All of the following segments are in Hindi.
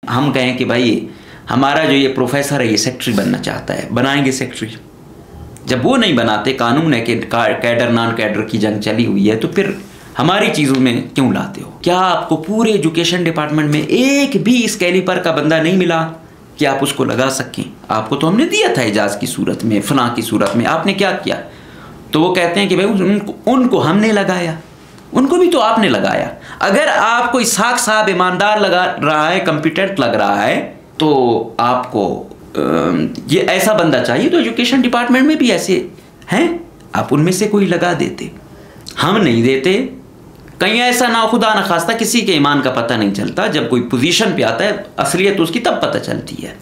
हम कहें कि भाई हमारा जो ये प्रोफेसर है ये सेक्रेटरी बनना चाहता है, बनाएंगे सेक्रेटरी। जब वो नहीं बनाते, कानून है कि कैडर नॉन कैडर की जंग चली हुई है, तो फिर हमारी चीज़ों में क्यों लाते हो? क्या आपको पूरे एजुकेशन डिपार्टमेंट में एक भी इस कैलिपर का बंदा नहीं मिला कि आप उसको लगा सकें? आपको तो हमने दिया था एजाज़ की सूरत में, फलां की सूरत में, आपने क्या किया? तो वो कहते हैं कि भाई उनको हमने लगाया, उनको भी तो आपने लगाया। अगर आपको इसहाक साहब ईमानदार लगा रहा है, कॉम्पिटेंट लग रहा है, तो आपको ये ऐसा बंदा चाहिए। तो एजुकेशन डिपार्टमेंट में भी ऐसे हैं, आप उनमें से कोई लगा देते। हम नहीं देते। कहीं ऐसा ना खुदा ना खास्ता किसी के ईमान का पता नहीं चलता। जब कोई पोजीशन पे आता है असलियत उसकी तब पता चलती है।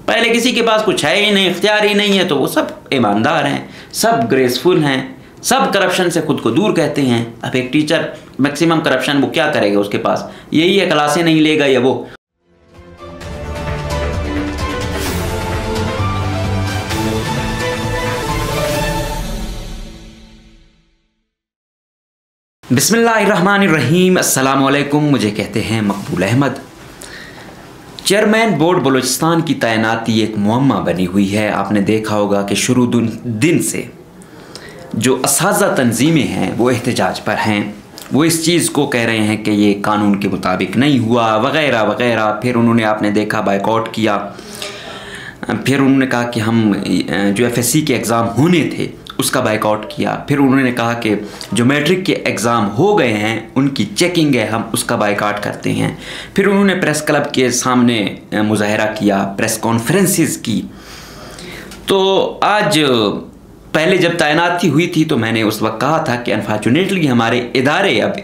पहले किसी के पास कुछ है ही नहीं, इख्तियार ही नहीं है, तो वो सब ईमानदार हैं, सब ग्रेसफुल हैं, सब करप्शन से खुद को दूर कहते हैं। अब एक टीचर मैक्सिमम करप्शन वो क्या करेगा? उसके पास यही है, क्लासें नहीं लेगा या वो। बिस्मिल्लाहिर्रहमानिर्रहीम, अस्सलाम वालेकुम। मुझे कहते हैं मकबूल अहमद। चेयरमैन बोर्ड बलूचिस्तान की तैनाती एक मुअम्मा बनी हुई है। आपने देखा होगा कि शुरू दिन से जो असाज़ा तंजीमें हैं वो एहतजाज पर हैं। वो इस चीज़ को कह रहे हैं कि ये कानून के मुताबिक नहीं हुआ, वग़ैरह वग़ैरह। फिर उन्होंने, आपने देखा, बायकॉट किया। फिर उन्होंने कहा कि हम जो FSC के एग्ज़ाम होने थे उसका बायकॉट किया। फिर उन्होंने कहा कि जो मैट्रिक के एग्ज़ाम हो गए हैं उनकी चेकिंग है, हम उसका बायकॉट करते हैं। फिर उन्होंने प्रेस क्लब के सामने मुजाहरा किया, प्रेस कॉन्फ्रेंसेस की। तो आज पहले जब तैनाती हुई थी तो मैंने उस वक्त कहा था कि अनफॉर्चुनेटली हमारे इदारे अब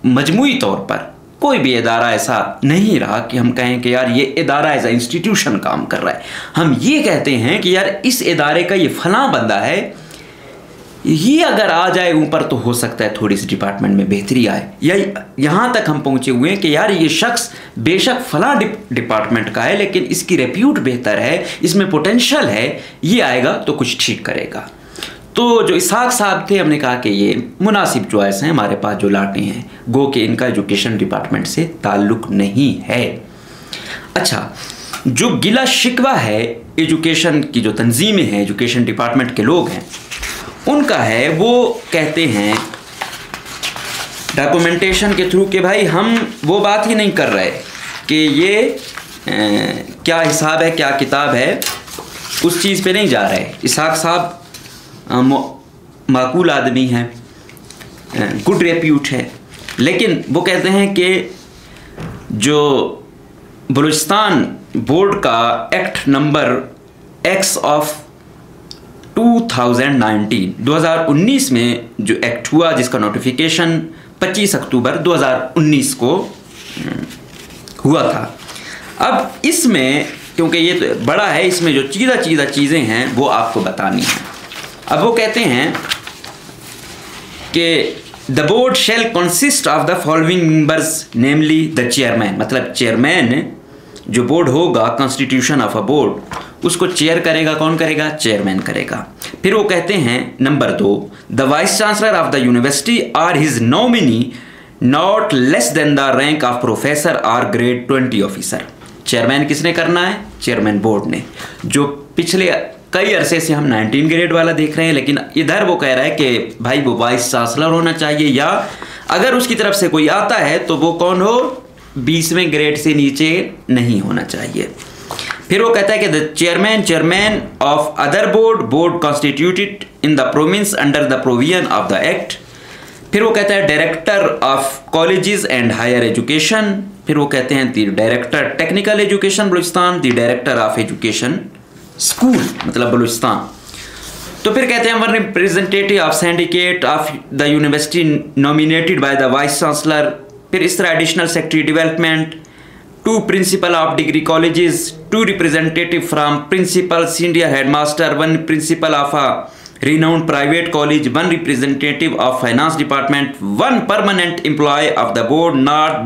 मजमूई तौर पर कोई भी इदारा ऐसा नहीं रहा कि हम कहें कि यार ये इदारा एज ए इंस्टीट्यूशन काम कर रहा है। हम ये कहते हैं कि यार इस इदारे का ये फलां बंदा है, ये अगर आ जाए ऊपर तो हो सकता है थोड़ी सी डिपार्टमेंट में बेहतरी आए। या यहाँ तक हम पहुँचे हुए हैं कि यार ये शख्स बेशक फलां डिपार्टमेंट का है लेकिन इसकी रेप्यूट बेहतर है, इसमें पोटेंशियल है, ये आएगा तो कुछ ठीक करेगा। तो जो इसहाक साहब थे, हमने कहा कि ये मुनासिब चॉइस हैं, हमारे पास जो लाटे हैं, गो कि इनका एजुकेशन डिपार्टमेंट से ताल्लुक़ नहीं है। अच्छा, जो गिला शिकवा है एजुकेशन की जो तंजीमें हैं, एजुकेशन डिपार्टमेंट के लोग हैं, उनका है, वो कहते हैं डॉक्यूमेंटेशन के थ्रू कि भाई हम वो बात ही नहीं कर रहे कि ये क्या हिसाब है, क्या किताब है, उस चीज़ पे नहीं जा रहे। इसहाक साहब माकूल आदमी हैं, गुड रेप्यूट है, लेकिन वो कहते हैं कि जो बलूचिस्तान बोर्ड का एक्ट नंबर X ऑफ 2019 में जो एक्ट हुआ, जिसका नोटिफिकेशन 25 अक्टूबर 2019 को हुआ था। अब इसमें क्योंकि ये तो बड़ा है, इसमें जो चीज़ा चीज़ें हैं वो आपको बतानी है। अब वो कहते हैं कि the board shall consist of the following members namely the chairman. मतलब चेयरमैन जो बोर्ड होगा, कॉन्स्टिट्यूशन ऑफ अ बोर्ड, उसको चेयर करेगा। कौन करेगा? चेयरमैन करेगा। फिर वो कहते हैं number 2, the vice chancellor of the university or his nominee not less than the rank of professor or grade 20 officer. Chairman किसने करना है? चेयरमैन बोर्ड ने। जो पिछले कई अरसे से हम 19 ग्रेड वाला देख रहे हैं, लेकिन इधर वो कह रहा है कि भाई वो वाइस चांसलर होना चाहिए, या अगर उसकी तरफ से कोई आता है तो वो कौन हो? 20वें ग्रेड से नीचे नहीं होना चाहिए। फिर वो कहता है कि the chairman of other board constituted in the province under the provision of the act. फिर वो कहता है director of colleges and higher education. फिर वो कहते हैं the director technical education Balochistan, the director of education school मतलब बलूचिस्तान। तो फिर कहते हैं one representative of syndicate of the university nominated by the vice chancellor. फिर इस तरह additional secretary development, 2 principal of degree colleges, 2 representative from principal senior headmaster, 1 principal of a renowned private college, 1 representative of finance department, 1 permanent employee of the board not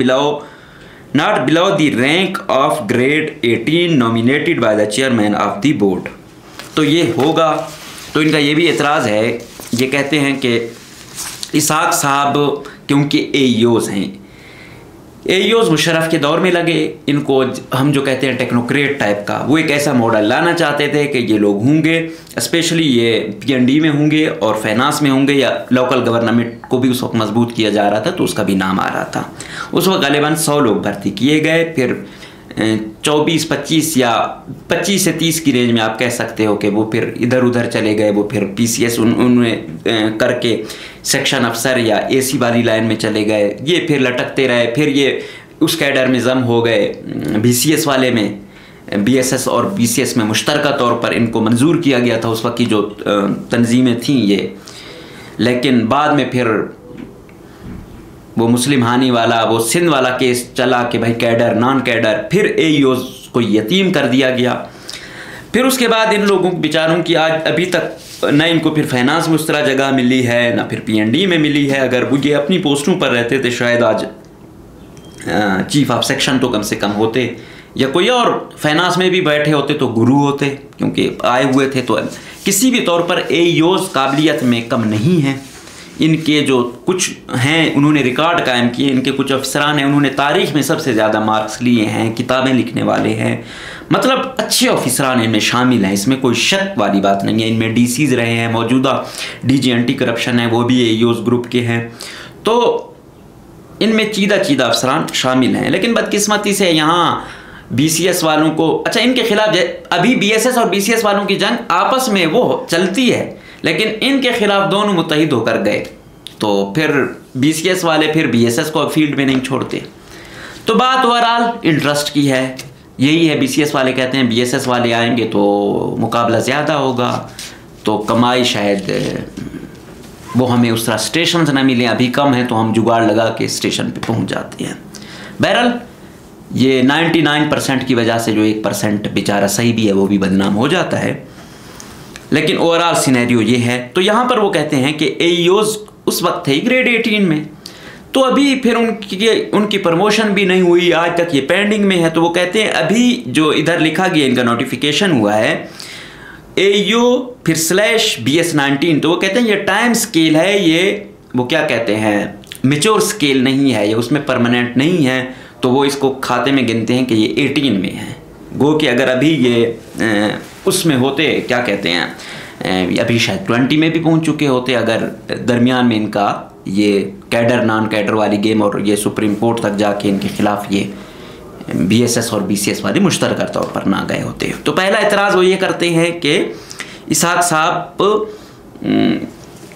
below the rank of grade 18 nominated by the chairman of the board। तो ये होगा। तो इनका ये भी एतराज़ है, ये कहते हैं कि इसहाक साहब क्योंकि AEOs हैं, एईओज मुशर्रफ के दौर में लगे, इनको हम जो कहते हैं टेक्नोक्रेट टाइप का, वो एक ऐसा मॉडल लाना चाहते थे कि ये लोग होंगे स्पेशली ये पीएनडी में होंगे और फाइनेंस में होंगे, या लोकल गवर्नमेंट को भी उस वक्त मजबूत किया जा रहा था तो उसका भी नाम आ रहा था। उस वक्त गालिबन 100 लोग भर्ती किए गए, फिर 24-25 या 25 से 30 की रेंज में आप कह सकते हो कि वो फिर इधर उधर चले गए, वो फिर पीसीएस उन्हें करके सेक्शन अफसर या एसी वाली लाइन में चले गए, ये फिर लटकते रहे, फिर ये उस कैडर में जम हो गए बीसीएस वाले में, बीएसएस और बीसीएस में मुश्तरका तौर पर इनको मंजूर किया गया था उस वक्त की जो तंजीमें थीं ये। लेकिन बाद में फिर वो मुस्लिम हानि वाला, वो सिंध वाला केस चला कि भाई कैडर नॉन कैडर, फिर एईओज को यतीम कर दिया गया। फिर उसके बाद इन लोगों बेचारों की आज अभी तक न इनको फिर फाइनेंस में उस तरह जगह मिली है, ना फिर पीएनडी में मिली है। अगर वो ये अपनी पोस्टों पर रहते थे शायद आज चीफ ऑफ सेक्शन तो कम से कम होते, या कोई और फाइनेंस में भी बैठे होते तो गुरु होते, क्योंकि आए हुए थे। तो किसी भी तौर पर एईओज काबिलियत में कम नहीं है। इनके जो कुछ हैं उन्होंने रिकॉर्ड कायम किए, इनके कुछ अफसरान हैं उन्होंने तारीख़ में सबसे ज़्यादा मार्क्स लिए हैं, किताबें लिखने वाले हैं, मतलब अच्छे ऑफिसरान इनमें शामिल हैं, इसमें कोई शक वाली बात नहीं है। इनमें डीसीज रहे हैं, मौजूदा डीजी एंटी करप्शन है वो भी एईओज ग्रुप के हैं, तो इनमें चीदा अफसरान शामिल हैं। लेकिन बदकिस्मती से यहाँ बीसीएस वालों को, अच्छा इनके खिलाफ अभी बीएसएस और बीसीएस वालों की जंग आपस में वो चलती है, लेकिन इनके खिलाफ दोनों मुत्तहिद होकर गए, तो फिर बीसीएस वाले फिर बीएसएस को फील्ड में नहीं छोड़ते। तो बात ओवरऑल इंटरेस्ट की है, यही है। बीसीएस वाले कहते हैं बीएसएस वाले आएंगे तो मुकाबला ज़्यादा होगा, तो कमाई शायद वो हमें उस तरह स्टेशन ना मिले, अभी कम है तो हम जुगाड़ लगा के स्टेशन पे पहुंच जाते हैं। बहरहाल ये 99% की वजह से जो 1% बेचारा सही भी है वो भी बदनाम हो जाता है, लेकिन ओवरऑल सिनेरियो ये है। तो यहाँ पर वो कहते हैं कि एईओज उस वक्त थे ग्रेड 18 में, तो अभी फिर उनकी प्रमोशन भी नहीं हुई, आज तक ये पेंडिंग में है। तो वो कहते हैं अभी जो इधर लिखा गया इनका नोटिफिकेशन हुआ है एईओ फिर /BS19, तो वो कहते हैं ये टाइम स्केल है, ये वो क्या कहते हैं मेच्योर स्केल नहीं है, ये उसमें परमानेंट नहीं है, तो वो इसको खाते में गिनते हैं कि ये 18 में है। गो कि अगर अभी ये उसमें होते क्या कहते हैं अभी शायद 20 में भी पहुंच चुके होते, अगर दरमियान में इनका ये कैडर नॉन कैडर वाली गेम और ये सुप्रीम कोर्ट तक जाके इनके खिलाफ ये बीएसएस और बीसीएस वाले मुश्तरका तौर पर ना गए होते। तो पहला एतराज़ वो ये करते हैं कि इसहाक साहब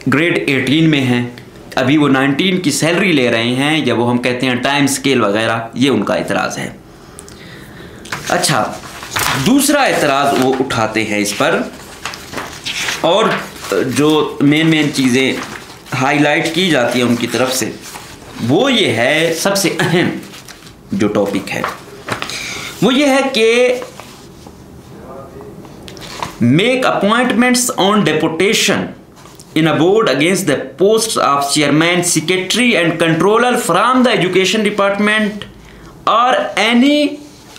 ग्रेड 18 में हैं, अभी वो 19 की सैलरी ले रहे हैं, या वो हम कहते हैं टाइम स्केल वगैरह, ये उनका एतराज़ है। अच्छा, दूसरा एतराज़ वो उठाते हैं इस पर, और जो मेन चीज़ें हाईलाइट की जाती है उनकी तरफ से, वो ये है सबसे अहम जो टॉपिक है वो ये है कि make appointments on deputation in a board against the posts of chairman, secretary and controller from the education department or any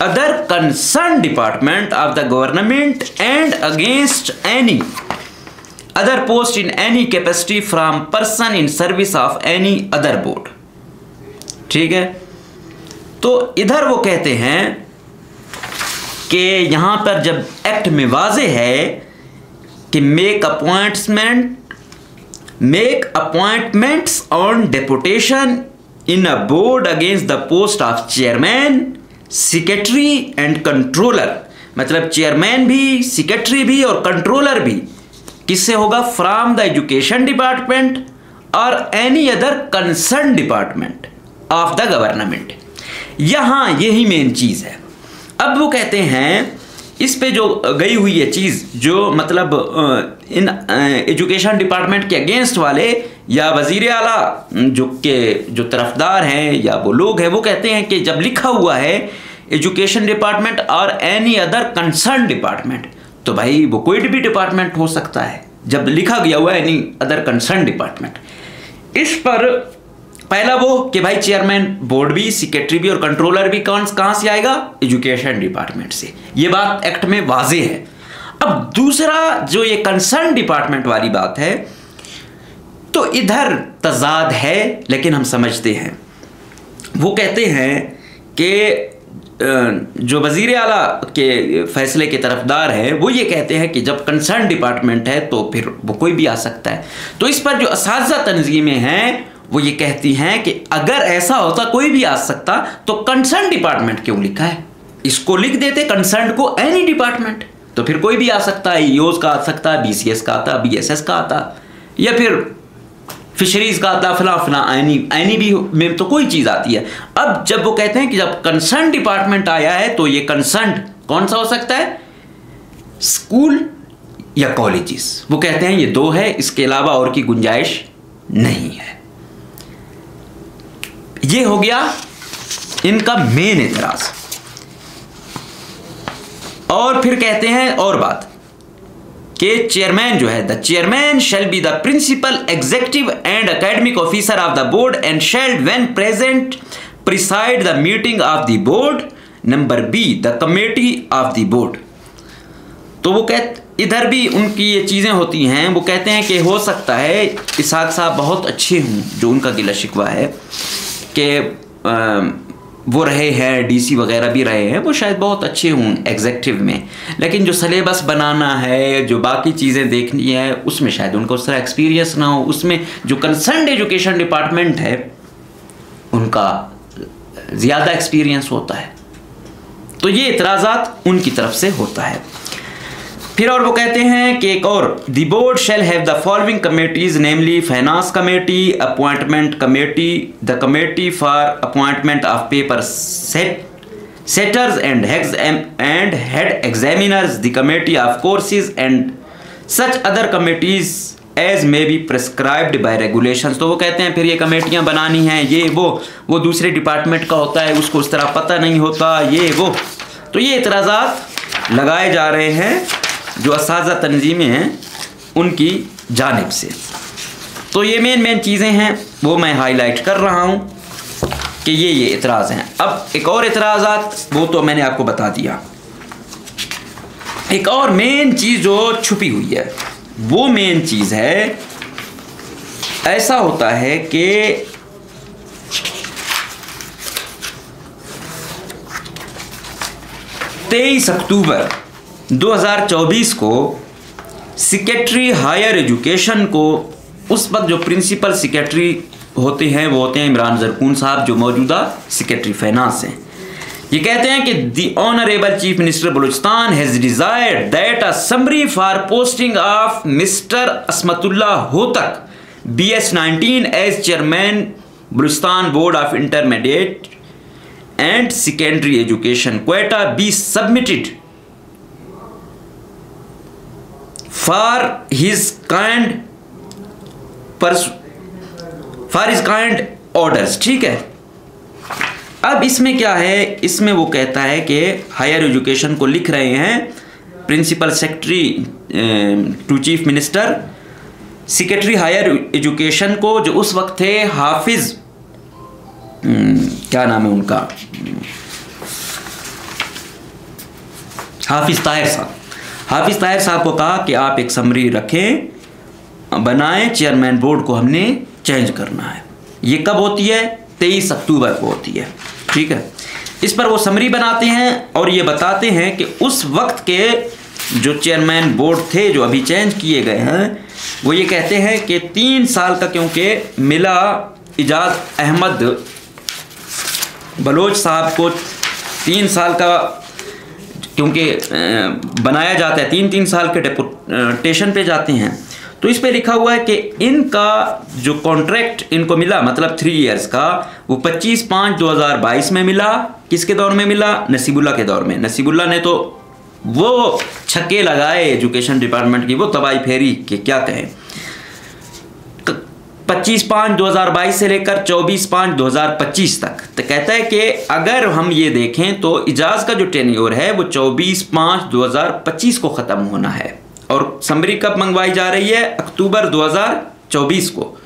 other concerned department of the government and against any other post in any capacity from person in service of any other board। ठीक है, तो इधर वो कहते हैं कि यहाँ पर जब एक्ट में वाजे है कि make appointments on deputation in a board against the post of chairman, secretary and controller, मतलब चेयरमैन भी, सेक्रेटरी भी और कंट्रोलर भी किससे होगा? फ्रॉम द एजुकेशन डिपार्टमेंट और any other concern department of the government. यहाँ यही मेन चीज़ है। अब वो कहते हैं इस पे जो गई हुई है चीज़, जो मतलब इन एजुकेशन डिपार्टमेंट के अगेंस्ट वाले या वज़ीर आला जो तरफदार हैं या वो लोग हैं, वो कहते हैं कि जब लिखा हुआ है एजुकेशन डिपार्टमेंट और एनी अदर कंसर्न डिपार्टमेंट, तो भाई वो कोई भी डिपार्टमेंट हो सकता है जब लिखा गया हुआ है एनी अदर कंसर्न डिपार्टमेंट। इस पर पहला वो कि भाई चेयरमैन बोर्ड भी, सेक्रेटरी भी और कंट्रोलर भी कहाँ से आएगा? एजुकेशन डिपार्टमेंट से। ये बात एक्ट में वाजे है। अब दूसरा जो ये कंसर्न डिपार्टमेंट वाली बात है, तो इधर तजाद है, लेकिन हम समझते हैं वो कहते हैं कि जो वज़ीर आला के फैसले के तरफदार है वो ये कहते हैं कि जब कंसर्न डिपार्टमेंट है तो फिर वो कोई भी आ सकता है। तो इस पर जो असातिज़ा तंजीमें हैं वो ये कहती हैं कि अगर ऐसा होता कोई भी आ सकता तो कंसर्न डिपार्टमेंट क्यों लिखा है, इसको लिख देते कंसर्न को एनी डिपार्टमेंट, तो फिर कोई भी आ सकता है, ईओज़ का आ सकता है, BCS का आता, BSS का आता, या फिर फिशरीज़ का आता, फला फला एनी भी में तो कोई चीज़ आती है। अब जब वो कहते हैं कि जब कंसर्न डिपार्टमेंट आया है तो ये कंसर्न कौन सा हो सकता है, स्कूल या कॉलेजेस, वो कहते हैं ये दो है, इसके अलावा और की गुंजाइश नहीं है। ये हो गया इनका मेन एतराज। और फिर कहते हैं और बात कि चेयरमैन जो है, the chairman shall be the principal executive and academic officer of the board and shall when present preside the meeting of the board. Number B, the committee of the board. तो वो इधर भी उनकी ये चीज़ें होती हैं। वो कहते हैं कि हो सकता है इसहाक साहब बहुत अच्छे हों, जो उनका गिला शिकवा है कि वो रहे हैं DC वगैरह भी रहे हैं, वो शायद बहुत अच्छे हों एग्जेक्टिव में, लेकिन जो सलेबस बनाना है, जो बाकी चीज़ें देखनी है, उसमें शायद उनको उस तरह एक्सपीरियंस ना हो। उसमें जो कंसर्न्ड एजुकेशन डिपार्टमेंट है उनका ज़्यादा एक्सपीरियंस होता है। तो ये इतराज़ात उनकी तरफ से होता है। फिर और वो कहते हैं कि एक और, the board shall have the following committees namely finance committee, appointment committee, the committee for appointment of paper setters and head examiners, the committee of courses and such other committees as may be prescribed by regulations. तो वो कहते हैं फिर ये कमेटियाँ बनानी हैं, ये वो दूसरे डिपार्टमेंट का होता है, उसको उस तरह पता नहीं होता, ये वो। तो ये इतराज़ात लगाए जा रहे हैं जो असातिज़ा तंजीमें हैं उनकी जानिब से। तो ये मेन चीज़ें हैं वो मैं हाईलाइट कर रहा हूँ कि ये इतराज़ हैं। अब एक और इतराज़ात, वो तो मैंने आपको बता दिया। एक और मेन चीज़ जो छुपी हुई है, वो मेन चीज़ है, ऐसा होता है कि 23 अक्टूबर 2024 को सेक्रेटरी हायर एजुकेशन को, उस वक्त जो प्रिंसिपल सेक्रेटरी होते हैं वो होते हैं इमरान ज़रकून साहब, जो मौजूदा सेक्रेटरी फाइनेंस हैं। ये कहते हैं कि the honourable chief minister Balochistan has desired that a summary for posting of mister Asmatullah Hotak BS19 as chairman Balochistan board of intermediate and secondary education Quetta be submitted for his kind orders। ठीक है, अब इसमें क्या है, इसमें वो कहता है कि हायर एजुकेशन को लिख रहे हैं principal secretary to chief minister, secretary higher education को जो उस वक्त थे हाफिज, क्या नाम है उनका, हाफिज ताहिर साहब को कहा कि आप एक समरी रखें, बनाएं, चेयरमैन बोर्ड को हमने चेंज करना है। ये कब होती है, 23 अक्टूबर को होती है। ठीक है, इस पर वो समरी बनाते हैं और ये बताते हैं कि उस वक्त के जो चेयरमैन बोर्ड थे जो अभी चेंज किए गए हैं, वो ये कहते हैं कि 3 साल का, क्योंकि मिला इजाज़ अहमद बलोच साहब को 3 साल का क्योंकि बनाया जाता है, 3 साल के डेपुटेशन पे जाते हैं। तो इस पे लिखा हुआ है कि इनका जो कॉन्ट्रैक्ट इनको मिला, मतलब 3 इयर्स का, वो 25/5/2022 में मिला। किसके दौर में मिला, नसीबुल्ला के दौर में। नसीबुल्ला ने तो वो छक्के लगाए एजुकेशन डिपार्टमेंट की, वो तबाही फेरी कि क्या कहें। 25/5/2022 से लेकर 24/5/2025 तक। तो कहता है कि अगर हम ये देखें तो इजाज़ का जो टेन्योर है वो 24/5/2025 को ख़त्म होना है, और समरी कब मंगवाई जा रही है, अक्टूबर 2024 को।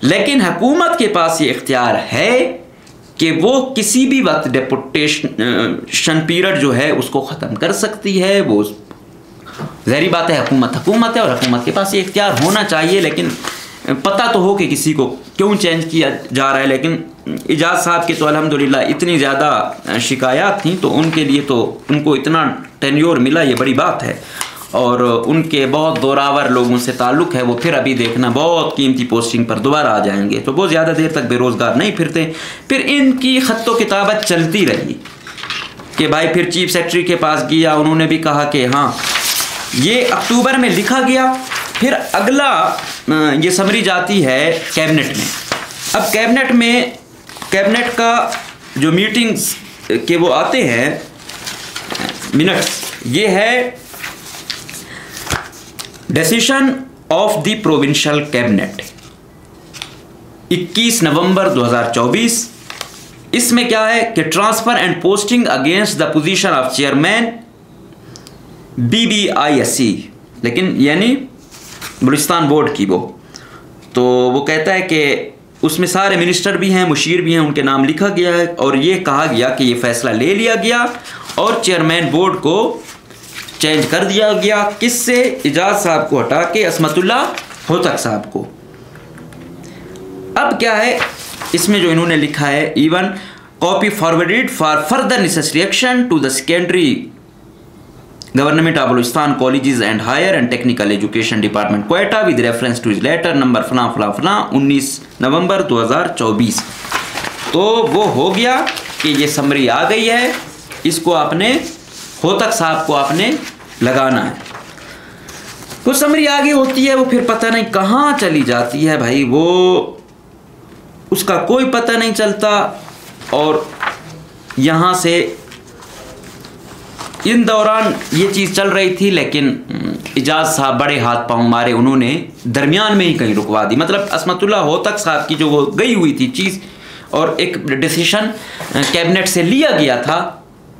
लेकिन हुकूमत के पास ये इख्तियार है कि वो किसी भी वक्त डेपुटेशन पीरियड जो है उसको ख़त्म कर सकती है। वो ज़ाहिर बात है हुकूमत है और हुकूमत के पास ये इख्तियार होना चाहिए, लेकिन पता तो हो कि किसी को क्यों चेंज किया जा रहा है, लेकिन इजाज़ साहब की तो अल्हम्दुलिल्लाह इतनी ज़्यादा शिकायत थी तो उनके लिए तो उनको इतना टेन्योर मिला, ये बड़ी बात है। और उनके बहुत जोरावर लोगों से ताल्लुक़ है, वो फिर अभी देखना बहुत कीमती पोस्टिंग पर दोबारा आ जाएंगे, तो वो ज़्यादा देर तक बेरोज़गार नहीं फिरते। फिर इनकी ख़त्तो किताबत चलती रही कि भाई फिर चीफ सेक्रेटरी के पास गया, उन्होंने भी कहा कि हाँ ये अक्टूबर में लिखा गया। फिर अगला ये समरी जाती है कैबिनेट में। अब कैबिनेट का जो मीटिंग्स के वो आते हैं मिनट्स, ये है decision of the provincial cabinet 21 नवंबर 2024। इसमें क्या है कि transfer and posting against the position of chairman BBISC, लेकिन यानी बलूचिस्तान बोर्ड की वो कहता है कि उसमें सारे मिनिस्टर भी हैं, मुशीर भी हैं, उनके नाम लिखा गया है और ये कहा गया कि ये फैसला ले लिया गया और चेयरमैन बोर्ड को चेंज कर दिया गया। किससे? इजाज़ साहब को हटा के असमतुल्लाह होतक साहब को। अब क्या है इसमें जो इन्होंने लिखा है, even copy forwarded for further necessary action to the secondary government of Balochistan colleges and higher and technical education department Quetta with reference to is letter number फला फला फला 19 नवंबर 2024। तो वो हो गया कि ये समरी आ गई है, इसको आपने होतक साहब को आपने लगाना है। वो समरी आगे होती है, वो फिर पता नहीं कहाँ चली जाती है भाई, वो उसका कोई पता नहीं चलता। और यहाँ से इन दौरान ये चीज़ चल रही थी, लेकिन इजाज़ साहब बड़े हाथ पांव मारे, उन्होंने दरमियान में ही कहीं रुकवा दी। मतलब असमतुल्लाह होतक साहब की जो वो गई हुई थी चीज़ और एक डिसीजन कैबिनेट से लिया गया था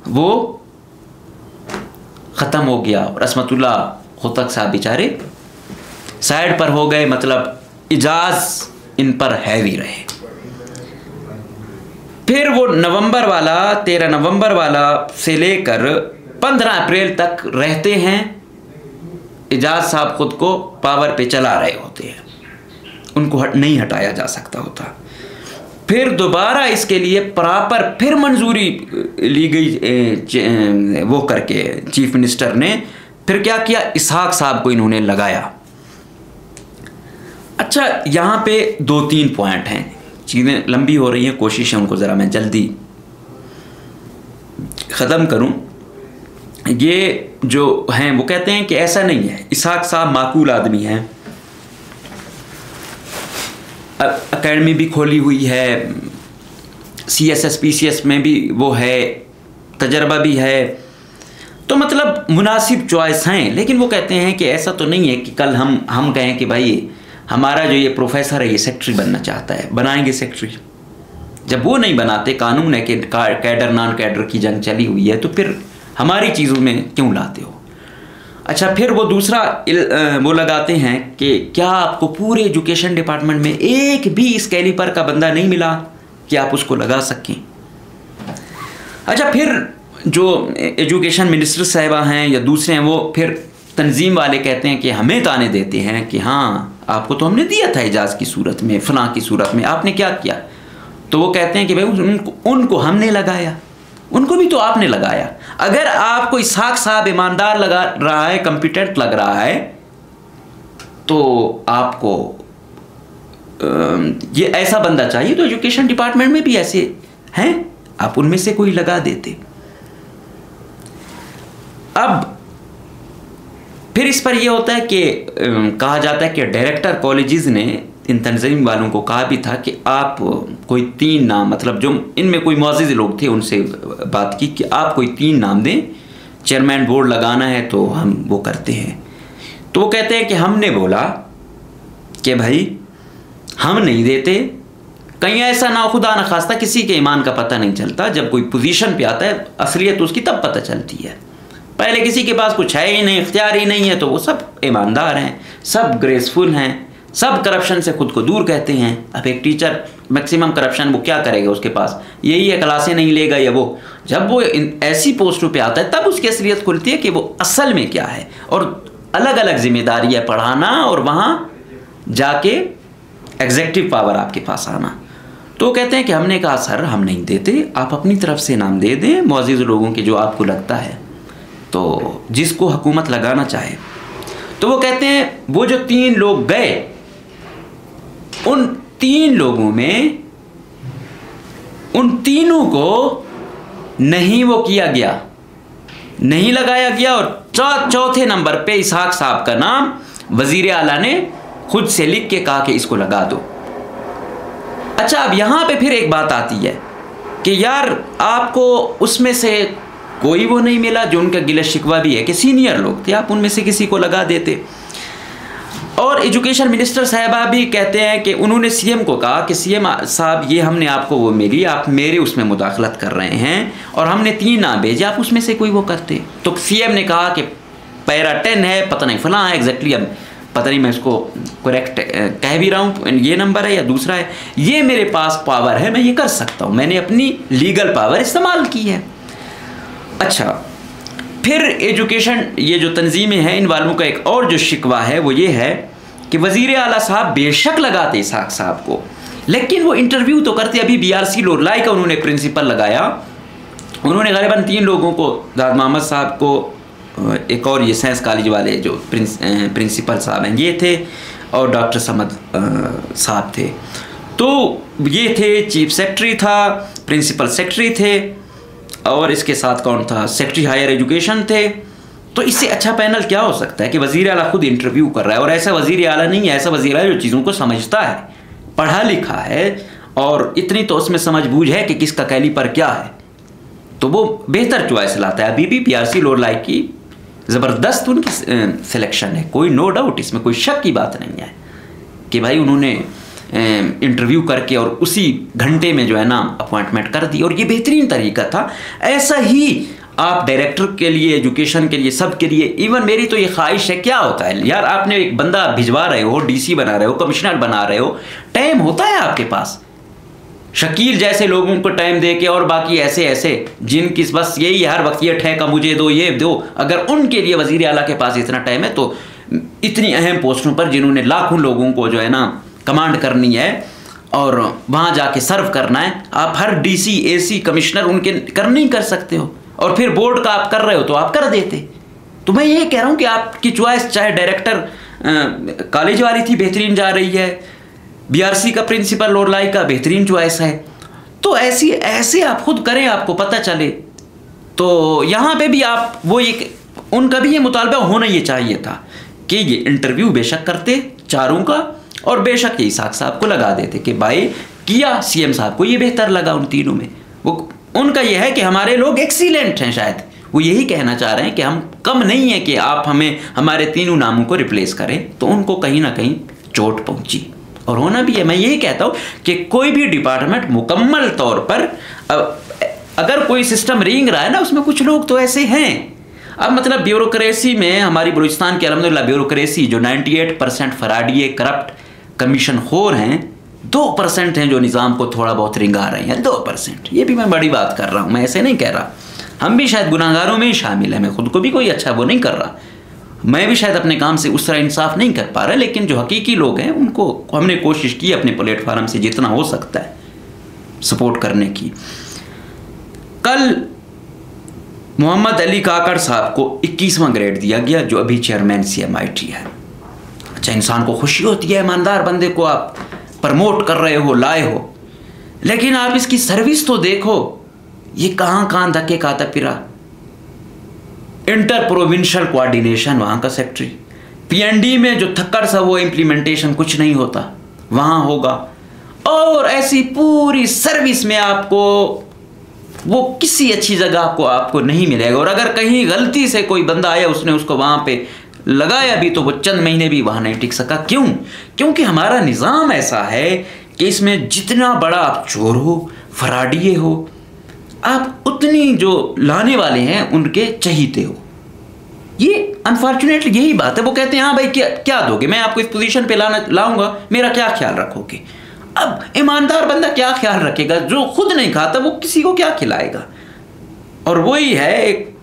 वो ख़त्म हो गया और असमतुल्लाह होतक साहब बेचारे साइड पर हो गए। मतलब इजाज़ इन पर हैवी रहे। फिर वो नवंबर वाला 13 नवंबर वाला से लेकर 15 अप्रैल तक रहते हैं। इजाज़ साहब खुद को पावर पे चला रहे होते हैं, उनको नहीं हटाया जा सकता होता। फिर दोबारा इसके लिए प्रॉपर फिर मंजूरी ली गई वो करके चीफ मिनिस्टर ने फिर क्या किया, इसहाक साहब को इन्होंने लगाया। अच्छा, यहाँ पे 2-3 पॉइंट हैं, चीज़ें लंबी हो रही हैं, कोशिश है उनको ज़रा मैं जल्दी ख़त्म करूं। ये जो हैं वो कहते हैं कि ऐसा नहीं है, इसहाक साहब माकूल आदमी हैं, एकेडमी भी खोली हुई है, CSS PCS में भी वो है, तजर्बा भी है, तो मतलब मुनासिब चॉइस हैं। लेकिन वो कहते हैं कि ऐसा तो नहीं है कि कल हम कहें कि भाई हमारा जो ये प्रोफेसर है ये सेक्रेटरी बनना चाहता है, बनाएंगे सेक्रेटरी। जब वो नहीं बनाते, कानून है कि कैडर नॉन कैडर की जंग चली हुई है, तो फिर हमारी चीज़ों में क्यों लाते हो। अच्छा, फिर वो दूसरा वो लगाते हैं कि क्या आपको पूरे एजुकेशन डिपार्टमेंट में एक भी इस कैलिपर का बंदा नहीं मिला कि आप उसको लगा सकें। अच्छा, फिर जो एजुकेशन मिनिस्टर साहिबा हैं या दूसरे हैं, वो फिर तंजीम वाले कहते हैं कि हमें ताने देते हैं कि हाँ आपको तो हमने दिया था इजाज़ की सूरत में, फलां की सूरत में, आपने क्या किया। तो वो कहते हैं कि भाई उनको हमने लगाया, उनको भी तो आपने लगाया। अगर आपको इसहाक साहब ईमानदार लगा रहा है, कॉम्पिटेंट लग रहा है, तो आपको ये ऐसा बंदा चाहिए। तो एजुकेशन डिपार्टमेंट में भी ऐसे हैं, आप उनमें से कोई लगा देते। अब फिर इस पर यह होता है कि कहा जाता है कि डायरेक्टर कॉलेजेस ने इन तंजीम वालों को कहा भी था कि आप कोई 3 नाम, मतलब जो इनमें कोई मुअज़्ज़िज़ लोग थे उनसे बात की कि आप कोई 3 नाम दें, चेयरमैन बोर्ड लगाना है तो हम वो करते हैं। तो वो कहते हैं कि हमने बोला कि भाई हम नहीं देते। कहीं ऐसा ना खुदा न खास्ता किसी के ईमान का पता नहीं चलता, जब कोई पोजीशन पे आता है असलियत उसकी तब पता चलती है। पहले किसी के पास कुछ है ही नहीं, इख्तियार ही नहीं है, तो वो सब ईमानदार हैं, सब ग्रेसफुल हैं, सब करप्शन से खुद को दूर कहते हैं। अब एक टीचर मैक्सिमम करप्शन वो क्या करेगा, उसके पास यही है क्लासें नहीं लेगा या वो, जब वो ऐसी पोस्टों पे आता है तब उसकी असलियत खुलती है कि वो असल में क्या है। और अलग अलग जिम्मेदारी है, पढ़ाना और वहाँ जाके एग्जेक्टिव पावर आपके पास आना। तो कहते हैं कि हमने कहा सर हम नहीं देते, आप अपनी तरफ से नाम दे दें मुअज़्ज़िज़ लोगों के जो आपको लगता है, तो जिसको हुकूमत लगाना चाहे। तो वो कहते हैं वो जो 3 लोग गए, उन 3 लोगों में उन तीनों को नहीं वो किया गया, नहीं लगाया गया, और चौथे नंबर पे इसहाक साहब का नाम वजीर आला ने खुद से लिख के कहा कि इसको लगा दो। अच्छा, अब यहाँ पे फिर एक बात आती है कि यार आपको उसमें से कोई वो नहीं मिला, जो उनका गिला शिकवा भी है कि सीनियर लोग थे, आप उनमें से किसी को लगा देते। और एजुकेशन मिनिस्टर साहबा भी कहते हैं कि उन्होंने सीएम को कहा कि सीएम साहब ये हमने आपको वो मिली, आप मेरे उसमें मुदाखलत कर रहे हैं और हमने 3 नाम भेजे, आप उसमें से कोई वो करते। तो सीएम ने कहा कि पैरा 10 है, पता नहीं फलां है, एग्जैक्टली अब पता नहीं मैं इसको करेक्ट कह भी रहा हूँ, ये नंबर है या दूसरा है, ये मेरे पास पावर है, मैं ये कर सकता हूँ, मैंने अपनी लीगल पावर इस्तेमाल की है। अच्छा, फिर एजुकेशन ये जो तंजीमें हैं इन वालों का एक और जो शिकवा है वो ये है कि वज़ीर आला साहब बेशक लगाते इसहाक साहब को, लेकिन वो इंटरव्यू तो करते। अभी BRC लोरलाई का उन्होंने प्रिंसिपल लगाया, उन्होंने ग़ालिबन 3 लोगों को, दाद मोहम्मद साहब को, एक और ये साइंस कॉलेज वाले जो प्रिंसिपल साहब हैं ये थे, और डॉक्टर समद साहब थे। तो ये थे, चीफ सेक्रेटरी था, प्रिंसिपल सेक्रेटरी थे, और इसके साथ कौन था, सेक्रेटरी हायर एजुकेशन थे। तो इससे अच्छा पैनल क्या हो सकता है कि वज़ीर आला खुद इंटरव्यू कर रहा है, और ऐसा वज़ीर आला नहीं है, ऐसा वज़ीर आला जो चीज़ों को समझता है, पढ़ा लिखा है, और इतनी तो उसमें समझबूझ है कि किसका कैलिपर क्या है, तो वो बेहतर चॉइस लाता है। अभी भी BRC लोरलाई की ज़बरदस्त उनकी सिलेक्शन है, कोई नो डाउट, इसमें कोई शक की बात नहीं है कि भाई उन्होंने इंटरव्यू करके और उसी घंटे में जो है ना अपॉइंटमेंट कर दी, और ये बेहतरीन तरीका था। ऐसा ही आप डायरेक्टर के लिए, एजुकेशन के लिए, सब के लिए, इवन मेरी तो ये ख्वाहिश है, क्या होता है यार, आपने एक बंदा भिजवा रहे हो, DC बना रहे हो, कमिश्नर बना रहे हो, टाइम होता है आपके पास, शकील जैसे लोगों को टाइम दे के, और बाकी ऐसे ऐसे जिनकी बस यही हर वक्त ये ठेका मुझे दो, ये दो, अगर उनके लिए वज़ीर आला के पास इतना टाइम है, तो इतनी अहम पोस्टों पर जिन्होंने लाखों लोगों को जो है ना कमांड करनी है और वहाँ जाके सर्व करना है, आप हर DC AC कमिश्नर उनके कर नहीं कर सकते हो, और फिर बोर्ड का आप कर रहे हो तो आप कर देते। तो मैं ये कह रहा हूँ कि आपकी चॉइस, चाहे डायरेक्टर कॉलेज वाली थी, बेहतरीन जा रही है, BRC का प्रिंसिपल लोरलाई का बेहतरीन चॉइस है, तो ऐसे आप खुद करें, आपको पता चले। तो यहाँ पे भी आप वो एक, उनका भी ये मुतालबा होना ये चाहिए था कि ये इंटरव्यू बेशक करते चारों का, और बेशक ये इसहाक साहब को लगा देते कि भाई किया CM साहब को ये बेहतर लगा उन तीनों में। वो उनका ये है कि हमारे लोग एक्सीलेंट हैं, शायद वो यही कहना चाह रहे हैं कि हम कम नहीं है कि आप हमें हमारे तीनों नामों को रिप्लेस करें, तो उनको कहीं ना कहीं चोट पहुंची, और होना भी है। मैं यही कहता हूँ कि कोई भी डिपार्टमेंट मुकम्मल तौर पर, अगर कोई सिस्टम रेंग रहा है ना, उसमें कुछ लोग तो ऐसे हैं। अब मतलब ब्यूरोक्रेसी में हमारी बलूचिस्तान की अल्हम्दुलिल्लाह ब्यूरोक्रेसी जो 98% फराडिये, करप्ट, कमीशन खोर हैं, 2% हैं जो निज़ाम को थोड़ा बहुत रिंगा रहे हैं, 2%। ये भी मैं बड़ी बात कर रहा हूँ, मैं ऐसे नहीं कह रहा, हम भी शायद गुनाहगारों में ही शामिल हैं, मैं खुद को भी कोई अच्छा वो नहीं कर रहा, मैं भी शायद अपने काम से उस तरह इंसाफ नहीं कर पा रहा, लेकिन जो हकीकी लोग हैं उनको हमने कोशिश की अपने प्लेटफार्म से जितना हो सकता है सपोर्ट करने की। कल मोहम्मद अली काकड़ साहब को 21वां ग्रेड दिया गया, जो अभी चेयरमैन CMIT है। अच्छा, इंसान को खुशी होती है, ईमानदार बंदे को आप प्रमोट कर रहे हो, लाए हो, लेकिन आप इसकी सर्विस तो देखो, ये कहाँ कहाँ धक्के खाता फिरा। इंटर प्रोविंशियल कोऑर्डिनेशन वहाँ का सेक्रेटरी, PND में जो थक्कड़ सा वो इम्प्लीमेंटेशन कुछ नहीं होता वहाँ होगा, और ऐसी पूरी सर्विस में आपको वो किसी अच्छी जगह आपको नहीं मिलेगा। और अगर कहीं गलती से कोई बंदा आया, उसने उसको वहाँ पे लगाया भी, तो वो चंद महीने भी वहाँ नहीं टिक सका। क्यों? क्योंकि हमारा निज़ाम ऐसा है कि इसमें जितना बड़ा आप चोर हो, फराडिये हो, आप उतनी जो लाने वाले हैं उनके चहीते हो। ये अनफॉर्चुनेटली यही बात है। वो कहते हैं हाँ भाई क्या दोगे, मैं आपको इस पोजीशन पे लाऊंगा, मेरा क्या ख्याल रखोगे। अब ईमानदार बंदा क्या ख्याल रखेगा? जो खुद नहीं खाता वो किसी को क्या खिलाएगा। और वही है एक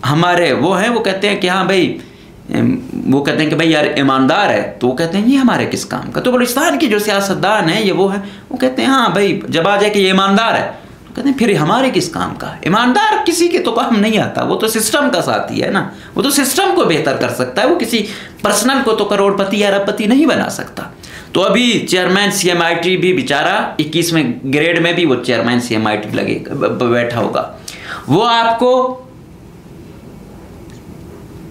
हमारे वो कहते हैं कि हाँ भाई वो कहते हैं कि भाई यार ईमानदार है, तो वो कहते हैं ये हमारे किस काम का। तो बलूचिस्तान की जो सियासतदान है ये वो है, वो कहते हैं हाँ भाई जब आ जाए कि ये ईमानदार है, तो कहते हैं फिर हमारे किस काम का। ईमानदार किसी के तो काम नहीं आता, वो तो सिस्टम का साथी है ना, वो तो सिस्टम को बेहतर कर सकता है, वो किसी पर्सनल को तो करोड़पति या अरबपति नहीं बना सकता। तो अभी चेयरमैन CMIT भी बेचारा 21वें ग्रेड में भी वो चेयरमैन CMIT लगे बैठा होगा, वो आपको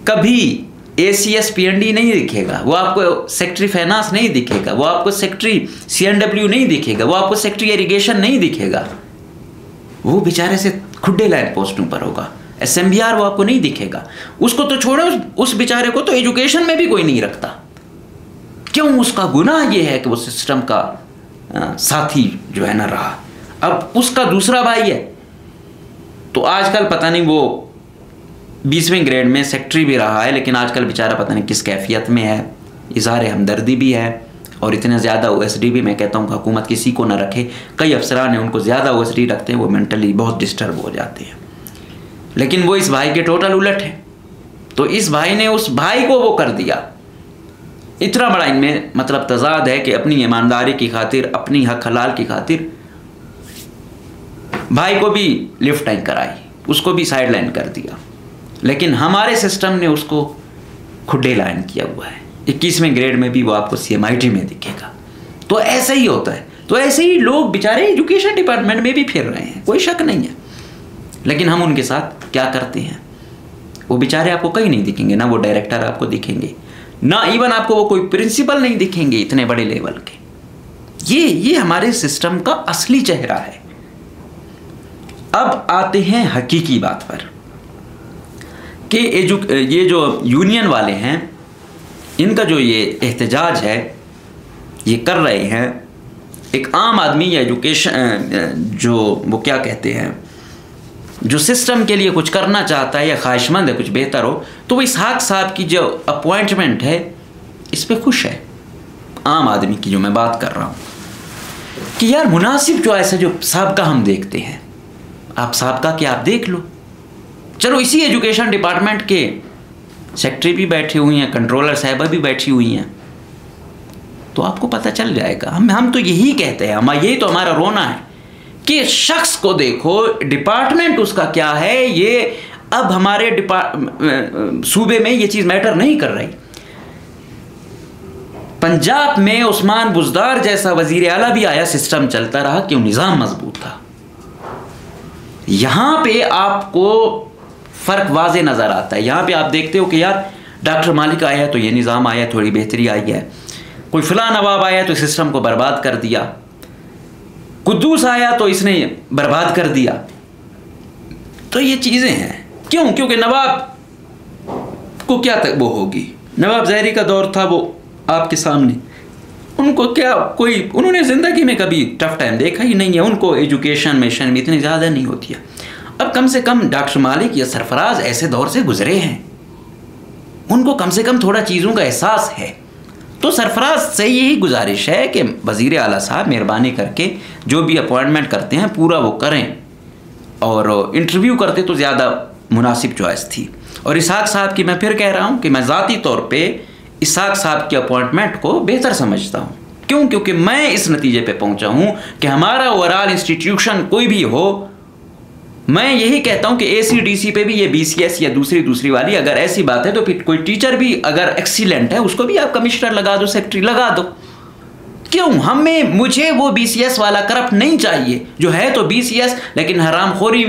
कभी ACS PND नहीं दिखेगा, वो आपको सेक्रेटरी फाइनेंस नहीं दिखेगा, वो आपको सेक्रेटरी CNW नहीं दिखेगा, वो आपको सेक्रेटरी इरिगेशन नहीं दिखेगा, वो बेचारे से खुड्डे लायक पोस्टों पर होगा। SMBR वो आपको नहीं दिखेगा। उसको तो छोड़ो, उस बेचारे को तो एजुकेशन में भी कोई नहीं रखता। क्यों? उसका गुनाह ये है कि वो सिस्टम का साथी जो है ना रहा। अब उसका दूसरा भाई है, तो आजकल पता नहीं वो 20वें ग्रेड में सेक्रेटरी भी रहा है, लेकिन आजकल बेचारा पता नहीं किस कैफियत में है। इज़हार हमदर्दी भी है, और इतने ज़्यादा OSD भी मैं कहता हूँ कि हुकूमत किसी को ना रखे। कई अफसरान हैं उनको ज़्यादा OSD रखते हैं, वो मेंटली बहुत डिस्टर्ब हो जाते हैं, लेकिन वो इस भाई के टोटल उलट है। तो इस भाई ने उस भाई को वो कर दिया। इतना बड़ा इनमें मतलब तजाद है कि अपनी ईमानदारी की खातिर, अपनी हक हलाल की खातिर भाई को भी लिफ्ट टाइम कराई, उसको भी साइड लाइन कर दिया, लेकिन हमारे सिस्टम ने उसको खुड्डे लाइन किया हुआ है। 21वें ग्रेड में भी वो आपको CMIT में दिखेगा। तो ऐसा ही होता है। तो ऐसे ही लोग बेचारे एजुकेशन डिपार्टमेंट में भी फिर रहे हैं, कोई शक नहीं है, लेकिन हम उनके साथ क्या करते हैं? वो बेचारे आपको कहीं नहीं दिखेंगे, ना वो डायरेक्टर आपको दिखेंगे, ना इवन आपको वो कोई प्रिंसिपल नहीं दिखेंगे इतने बड़े लेवल के। ये हमारे सिस्टम का असली चेहरा है। अब आते हैं हकीकी बात पर कि ये जो यूनियन वाले हैं, इनका जो ये एहतजाज है ये कर रहे हैं, एक आम आदमी या एजुकेशन जो वो क्या कहते हैं, जो सिस्टम के लिए कुछ करना चाहता है या ख्वाहिशमंद है कुछ बेहतर हो, तो वो इसहाक साहब की जो अपॉइंटमेंट है इस पर खुश है। आम आदमी की जो मैं बात कर रहा हूँ कि यार मुनासिब जो ऐसा जो साहब हम देखते हैं, आप साहब क्या आप देख लो। चलो इसी एजुकेशन डिपार्टमेंट के सेक्रेटरी भी बैठी हुई हैं, कंट्रोलर साहिबा भी बैठी हुई हैं, तो आपको पता चल जाएगा। हम तो यही कहते हैं, यही तो हमारा रोना है कि शख्स को देखो, डिपार्टमेंट उसका क्या है, ये अब हमारे सूबे में ये चीज़ मैटर नहीं कर रही। पंजाब में उस्मान बुज़दार जैसा वज़ीर आला भी आया, सिस्टम चलता रहा, क्यों? निज़ाम मजबूत था। यहाँ पे आपको फ़र्क वाज़े नज़र आता है। यहाँ पे आप देखते हो कि यार डॉक्टर मालिक आया तो ये निज़ाम आया, थोड़ी बेहतरी आई है, कोई फ़लाँ नवाब आया तो सिस्टम को बर्बाद कर दिया, कुद्दूस आया तो इसने बर्बाद कर दिया। तो ये चीज़ें हैं। क्यों? क्योंकि नवाब को क्या तक वो होगी, नवाब ज़हरी का दौर था वो आपके सामने, उनको क्या कोई, उन्होंने ज़िंदगी में कभी टफ टाइम देखा ही नहीं है, उनको एजुकेशन मिशन में इतनी ज़्यादा नहीं होती है। अब कम से कम डॉक्टर मालिक या सरफराज ऐसे दौर से गुजरे हैं, उनको कम से कम थोड़ा चीज़ों का एहसास है। तो सरफराज से यही गुजारिश है कि वज़ीर आला साहब मेहरबानी करके जो भी अपॉइंटमेंट करते हैं पूरा वो करें, और इंटरव्यू करते तो ज़्यादा मुनासिब चॉइस थी। और इसहाक साहब की मैं फिर कह रहा हूँ कि मैं ज़ाती तौर पे इसहाक साहब के अपॉइंटमेंट को बेहतर समझता हूँ। क्यों? क्योंकि मैं इस नतीजे पे पहुँचा हूँ कि हमारा ओवरऑल इंस्टीट्यूशन कोई भी हो, मैं यही कहता हूं कि ACDC पे भी ये BCS या दूसरी वाली अगर ऐसी बात है तो फिर कोई टीचर भी अगर एक्सीलेंट है उसको भी आप कमिश्नर लगा दो, सेक्रेटरी लगा दो। क्यों? मुझे वो BCS वाला करप्ट नहीं चाहिए, जो है तो BCS लेकिन हरामखोरी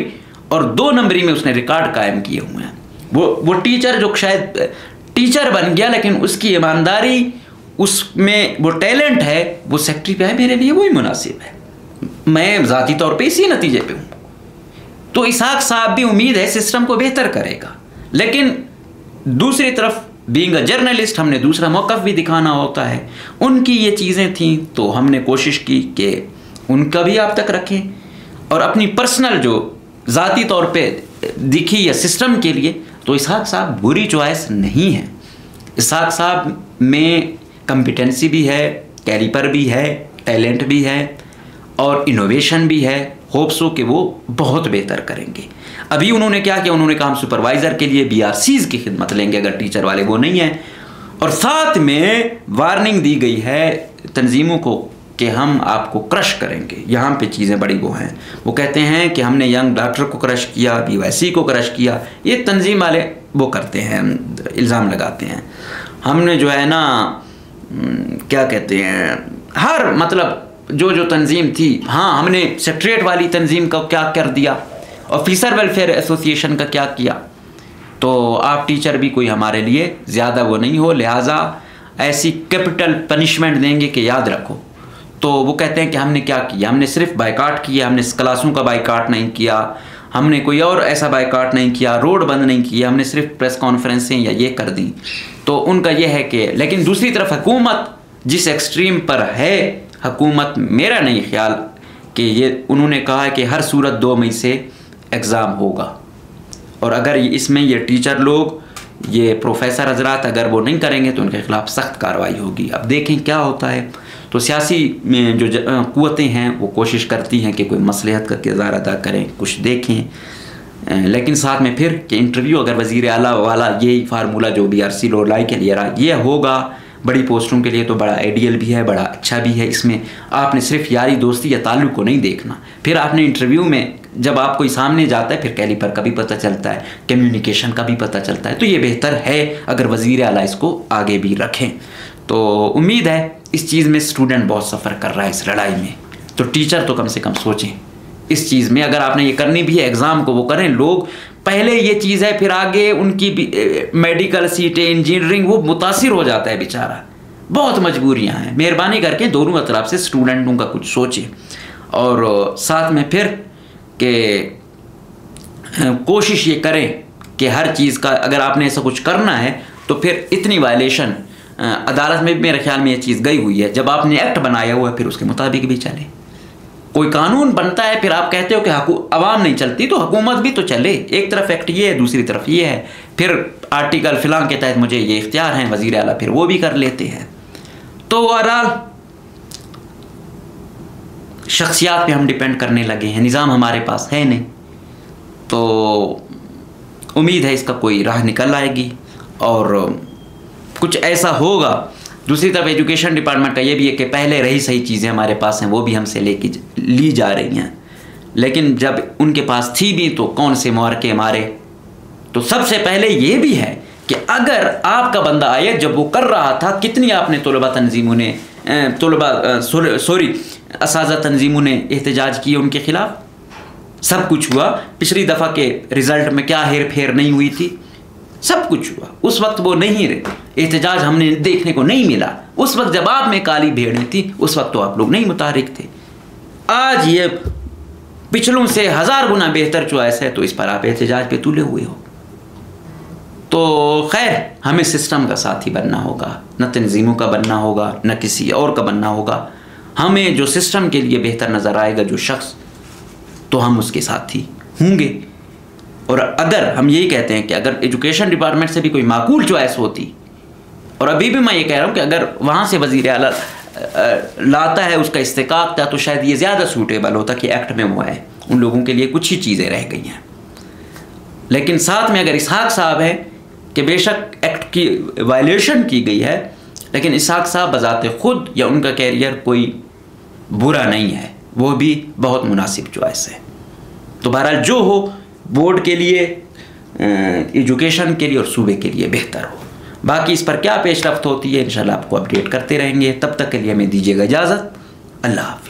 और 2 नंबरी में उसने रिकॉर्ड कायम किए हुए हैं। वो टीचर जो शायद टीचर बन गया लेकिन उसकी ईमानदारी, उसमें वो टैलेंट है, वो सेक्रेटरी पे है, मेरे लिए वही मुनासिब है। मैं ज़ाती तौर पे इसी नतीजे पे हूँ। तो इसहाक साहब भी उम्मीद है सिस्टम को बेहतर करेगा, लेकिन दूसरी तरफ बीइंग अ जर्नलिस्ट हमने दूसरा मौक़िफ़ भी दिखाना होता है। उनकी ये चीज़ें थीं तो हमने कोशिश की कि उनका भी आप तक रखें, और अपनी पर्सनल जो ज़ाती तौर पे दिखी या सिस्टम के लिए, तो इसहाक साहब बुरी चॉइस नहीं है। इसहाक साहब में कम्पिटेंसी भी है, कैलिपर भी है, टैलेंट भी है और इनोवेशन भी है। होप सो कि वो बहुत बेहतर करेंगे। अभी उन्होंने क्या किया, उन्होंने कहा हम सुपरवाइज़र के लिए BRCs की खिदमत लेंगे अगर टीचर वाले वो नहीं है। और साथ में वार्निंग दी गई है तंजीमों को कि हम आपको क्रश करेंगे। यहाँ पे चीज़ें बड़ी वो हैं, वो कहते हैं कि हमने यंग डॉक्टर को क्रश किया, BYC को क्रश किया। ये तंजीम वाले वो करते हैं, इल्ज़ाम लगाते हैं। हमने जो है ना क्या कहते हैं, हर मतलब जो तंजीम थी, हाँ हमने सेक्रेटरीट वाली तंजीम का क्या कर दिया, ऑफिसर वेलफेयर एसोसिएशन का क्या किया। तो आप टीचर भी कोई हमारे लिए ज़्यादा वो नहीं हो, लिहाजा ऐसी कैपिटल पनिशमेंट देंगे कि याद रखो। तो वो कहते हैं कि हमने क्या किया, हमने सिर्फ बाइकाट किया, हमने क्लासों का बाइकाट नहीं किया, हमने कोई और ऐसा बाइकाट नहीं किया, रोड बंद नहीं किया, हमने सिर्फ प्रेस कॉन्फ्रेंसें या ये कर दी। तो उनका ये है कि, लेकिन दूसरी तरफ हुकूमत जिस एक्सट्रीम पर है, हुकूमत मेरा नहीं ख्याल कि ये, उन्होंने कहा है कि हर सूरत 2 मई से एग्ज़ाम होगा, और अगर इसमें ये टीचर लोग, ये प्रोफेसर हजरात अगर वो नहीं करेंगे तो उनके ख़िलाफ़ सख्त कार्रवाई होगी। अब देखें क्या होता है। तो सियासी में जो क़ुव्वतें हैं वो कोशिश करती हैं कि कोई मसलहत का किरदार अदा करें, कुछ देखें, लेकिन साथ में फिर कि इंटरव्यू अगर वज़ीर आला वाला यही फार्मूला जो BRC लोलाई के लिए रहा ये होगा बड़ी पोस्टों के लिए, तो बड़ा आइडियल भी है, बड़ा अच्छा भी है। इसमें आपने सिर्फ यारी दोस्ती या ताल्लुक़ को नहीं देखना, फिर आपने इंटरव्यू में जब आप कोई सामने जाता है फिर कैलिपर का भी पता चलता है, कम्युनिकेशन का भी पता चलता है। तो ये बेहतर है अगर वज़ीर आला इसको आगे भी रखें। तो उम्मीद है इस चीज़ में स्टूडेंट बहुत सफ़र कर रहा है इस लड़ाई में, तो टीचर तो कम से कम सोचें इस चीज़ में। अगर आपने ये करनी भी है एग्ज़ाम को वो करें, लोग पहले ये चीज़ है, फिर आगे उनकी मेडिकल सीटें, इंजीनियरिंग, वो मुतासिर हो जाता है बेचारा। बहुत मजबूरियां हैं, मेहरबानी करके दोनों तरफ से स्टूडेंटों का कुछ सोचें। और साथ में फिर कि कोशिश ये करें कि हर चीज़ का अगर आपने ऐसा कुछ करना है तो फिर इतनी वायलेशन अदालत में भी मेरे ख्याल में ये चीज़ गई हुई है। जब आपने एक्ट बनाया हुआ है फिर उसके मुताबिक भी चले। कोई कानून बनता है फिर आप कहते हो कि अवाम नहीं चलती, तो हुकूमत भी तो चले। एक तरफ एक्ट ये है, दूसरी तरफ ये है, फिर आर्टिकल फिलां के तहत मुझे ये इख्तियार हैं, वज़ीर आला फिर वो भी कर लेते हैं। तो ओवरऑल शख्सियात पे हम डिपेंड करने लगे हैं, निज़ाम हमारे पास है नहीं। तो उम्मीद है इसका कोई राह निकल आएगी और कुछ ऐसा होगा। दूसरी तरफ एजुकेशन डिपार्टमेंट का ये भी है कि पहले रही सही चीज़ें हमारे पास हैं वो भी हमसे ली जा रही हैं, लेकिन जब उनके पास थी भी तो कौन से मुहर्के मारे। तो सबसे पहले ये भी है कि अगर आपका बंदा आया जब वो कर रहा था, कितनी आपने तलबा तंजीमों ने असाज़ा तंजीमों ने एहतजाज किए उनके ख़िलाफ़। सब कुछ हुआ, पिछली दफ़ा के रिज़ल्ट में क्या हेर फेर नहीं हुई थी, सब कुछ हुआ। उस वक्त वो नहीं रहे, एहतजाज हमने देखने को नहीं मिला। उस वक्त जब आप में काली भेड़ें थी उस वक्त तो आप लोग नहीं मुतारिक थे। आज ये पिछलों से 1000 गुना बेहतर चॉइस है, तो इस पर आप एहतजाज पे तुले हुए हो। तो खैर हमें सिस्टम का साथी बनना होगा, न तंजीमों का बनना होगा, न किसी और का बनना होगा। हमें जो सिस्टम के लिए बेहतर नज़र आएगा जो शख्स, तो हम उसके साथी होंगे। और अगर हम यही कहते हैं कि अगर एजुकेशन डिपार्टमेंट से भी कोई माकूल चॉइस होती, और अभी भी मैं ये कह रहा हूँ कि अगर वहाँ से वज़ीर आला लाता है, उसका इस्तेकाक था, तो शायद ये ज़्यादा सूटेबल होता कि एक्ट में वो है। उन लोगों के लिए कुछ ही चीज़ें रह गई हैं। लेकिन साथ में अगर इसहाक साहब है कि बेशक एक्ट की वायलेशन की गई है, लेकिन इसहाक साहब बज़ाते ख़ुद या उनका कैरियर कोई बुरा नहीं है, वो भी बहुत मुनासिब चॉइस है। तो बहरहाल जो हो बोर्ड के लिए, एजुकेशन के लिए और सूबे के लिए बेहतर हो। बाकी इस पर क्या पेशरफ्त होती है इंशाल्लाह आपको अपडेट करते रहेंगे। तब तक के लिए हमें दीजिएगा इजाज़त। अल्लाह।